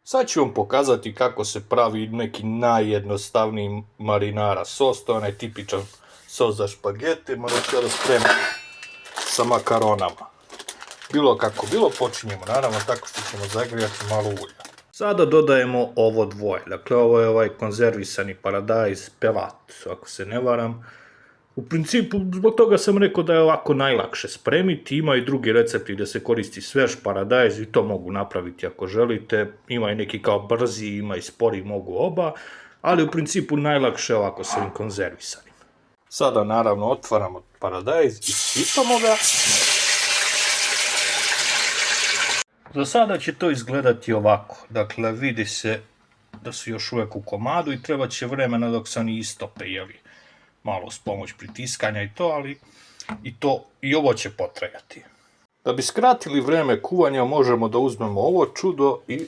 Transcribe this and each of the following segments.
Sad ću vam pokazati kako se pravi neki najjednostavniji marinara sos, to je onaj tipičan sos za špagete, da ću da spremam sa makaronama. Bilo kako bilo, počinjemo naravno tako što ćemo zagrijati malo ulja. Sada dodajemo ovo dvoje, dakle ovo je ovaj konzervisani paradajz pelat, ako se ne varam. U principu, zbog toga sam rekao da je ovako najlakše spremiti, ima i drugi recepti gdje se koristi svež paradajz i to mogu napraviti ako želite, ima i neki kao brzi, ima i spori, mogu oba, ali u principu najlakše ovako sa ovim konzervisanim. Sada naravno otvaramo paradajz i sipamo ga. Za sada će to izgledati ovako, dakle vidi se da su još uvijek u komadu i treba će vremena dok se oni istope, jeli, malo s pomoć pritiskanja i to, ali i ovo će potrajati. Da bi skratili vreme kuvanja možemo da uzmemo ovo čudo i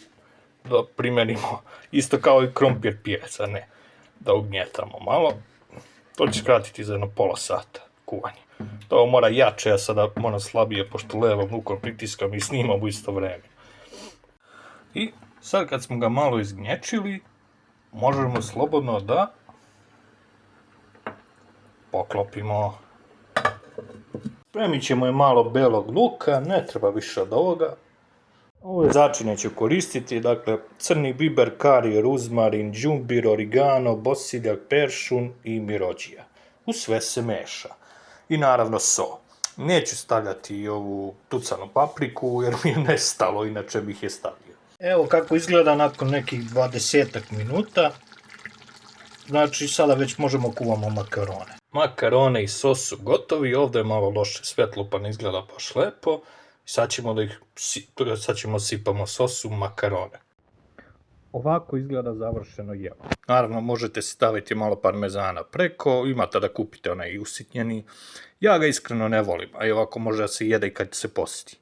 da primenimo isto kao i krompir pires, a ne da ugnjetamo malo. To će skratiti za jedno pola sata kuvanje. To mora jače, ja sada moram slabije, pošto levom rukom pritiskam i snimam u isto vreme. I sad kad smo ga malo izgnječili, možemo slobodno da poklopimo. Spremit ćemo je malo belog luka, ne treba više od ovoga. Ove začine ću koristiti, dakle crni biber, kari, ruzmarin, đumbir, origano, bosiljak, peršun i mirođija. U sve se meša. I naravno so. Neću stavljati i ovu tucanu papriku jer mi je nestalo, inače bih je stavio. Evo kako izgleda nakon nekih 20 minuta. Znači sada već možemo kuvamo makarone. Makarone i sos su gotovi, ovdje je malo loše svjetlo pa ne izgleda baš lepo. Sad ćemo sipamo sos u makarone. Ovako izgleda završeno jelo. Naravno možete staviti malo parmezana preko, imate da kupite onaj usitnjeni. Ja ga iskreno ne volim, a i ovako može da se jede i kad se posti.